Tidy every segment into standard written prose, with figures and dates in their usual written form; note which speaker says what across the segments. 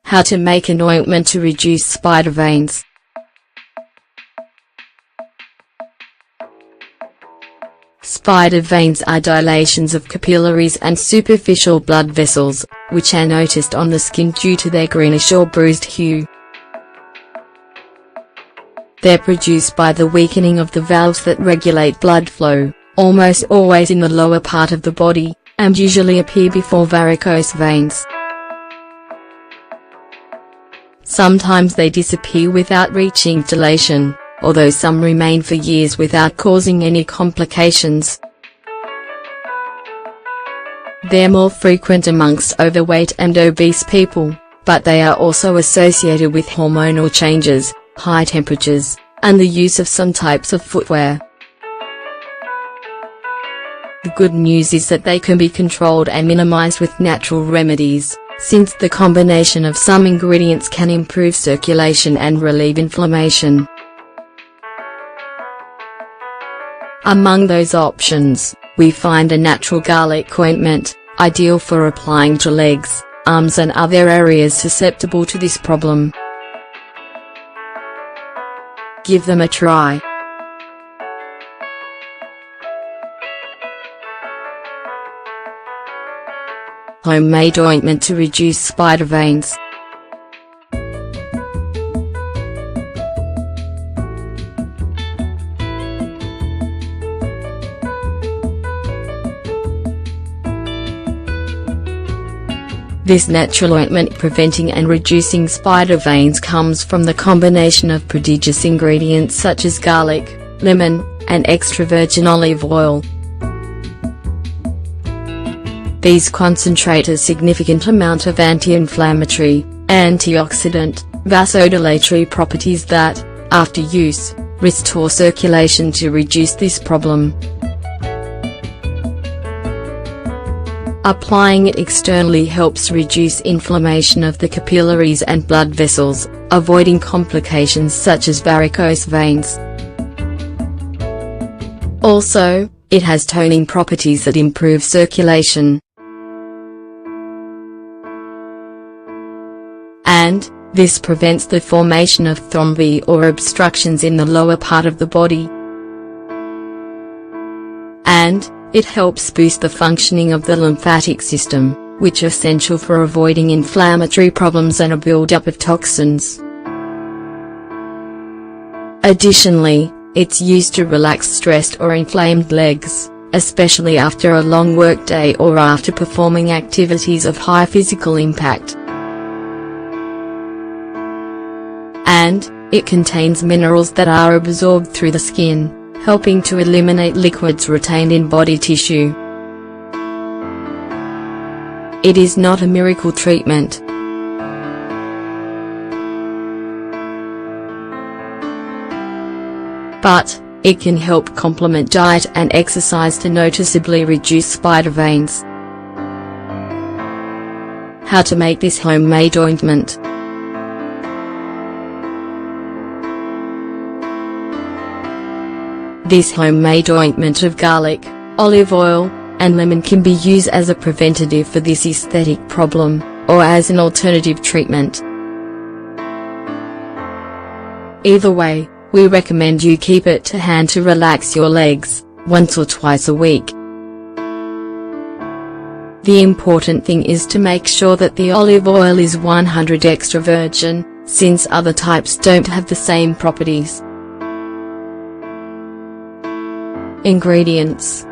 Speaker 1: How to make an ointment to reduce spider veins. Spider veins are dilations of capillaries and superficial blood vessels, which are noticed on the skin due to their greenish or bruised hue. They're produced by the weakening of the valves that regulate blood flow, almost always in the lower part of the body, and usually appear before varicose veins. Sometimes they disappear without reaching dilation, although some remain for years without causing any complications. They're more frequent amongst overweight and obese people, but they are also associated with hormonal changes, high temperatures, and the use of some types of footwear. The good news is that they can be controlled and minimized with natural remedies, since the combination of some ingredients can improve circulation and relieve inflammation. Among those options, we find a natural garlic ointment, ideal for applying to legs, arms and other areas susceptible to this problem. Give them a try. Homemade ointment to reduce spider veins. This natural ointment preventing and reducing spider veins comes from the combination of prodigious ingredients such as garlic, lemon, and extra virgin olive oil. These concentrate a significant amount of anti-inflammatory, antioxidant, vasodilatory properties that, after use, restore circulation to reduce this problem. Applying it externally helps reduce inflammation of the capillaries and blood vessels, avoiding complications such as varicose veins. Also, it has toning properties that improve circulation. And, this prevents the formation of thrombi or obstructions in the lower part of the body. And, it helps boost the functioning of the lymphatic system, which is essential for avoiding inflammatory problems and a buildup of toxins. Additionally, it's used to relax stressed or inflamed legs, especially after a long workday or after performing activities of high physical impact. And, it contains minerals that are absorbed through the skin, helping to eliminate liquids retained in body tissue. It is not a miracle treatment. But, it can help complement diet and exercise to noticeably reduce spider veins. How to make this homemade ointment. This homemade ointment of garlic, olive oil, and lemon can be used as a preventative for this aesthetic problem, or as an alternative treatment. Either way, we recommend you keep it to hand to relax your legs, once or twice a week. The important thing is to make sure that the olive oil is 100% extra virgin, since other types don't have the same properties. Ingredients.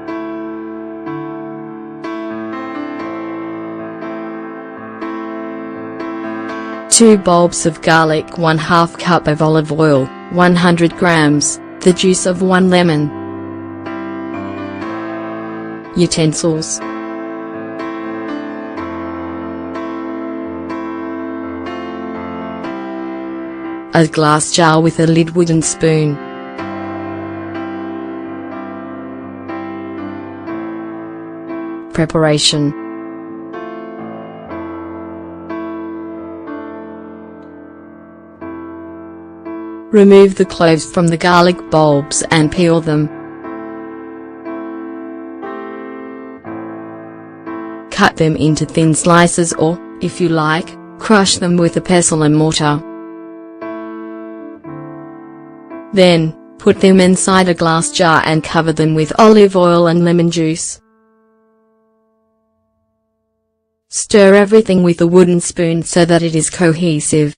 Speaker 1: Two bulbs of garlic, 1/2 cup of olive oil, 100 grams, the juice of 1 lemon. Utensils. A glass jar with a lid, wooden spoon. Preparation. Remove the cloves from the garlic bulbs and peel them. Cut them into thin slices or, if you like, Crush them with a pestle and mortar. Then, put them inside a glass jar and cover them with olive oil and lemon juice. Stir everything with a wooden spoon so that it is cohesive.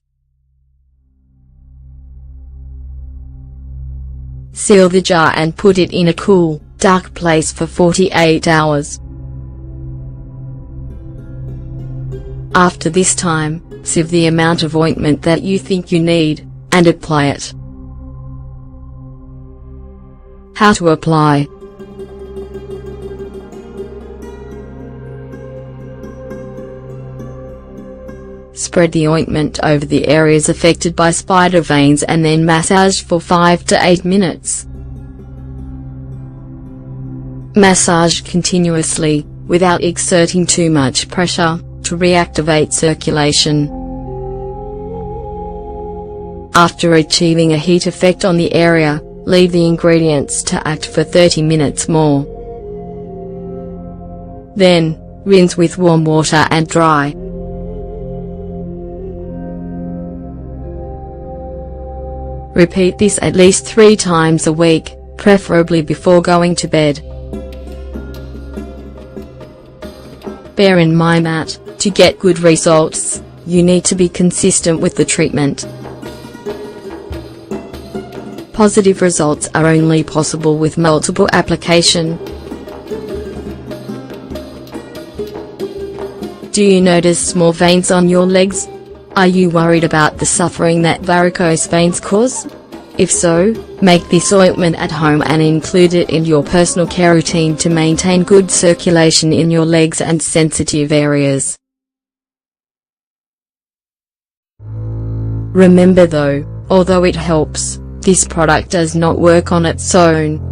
Speaker 1: Seal the jar and put it in a cool, dark place for 48 hours. After this time, sieve the amount of ointment that you think you need, and apply it. How to apply. Spread the ointment over the areas affected by spider veins and then massage for 5 to 8 minutes. Massage continuously, without exerting too much pressure, to reactivate circulation. After achieving a heat effect on the area, leave the ingredients to act for 30 minutes more. Then, rinse with warm water and dry. Repeat this at least 3 times a week, preferably before going to bed. Bear in mind that, to get good results, you need to be consistent with the treatment. Positive results are only possible with multiple application. Do you notice small veins on your legs? Are you worried about the suffering that varicose veins cause? If so, make this ointment at home and include it in your personal care routine to maintain good circulation in your legs and sensitive areas. Remember though, although it helps, this product does not work on its own.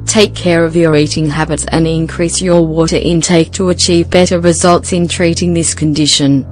Speaker 1: Take care of your eating habits and increase your water intake to achieve better results in treating this condition.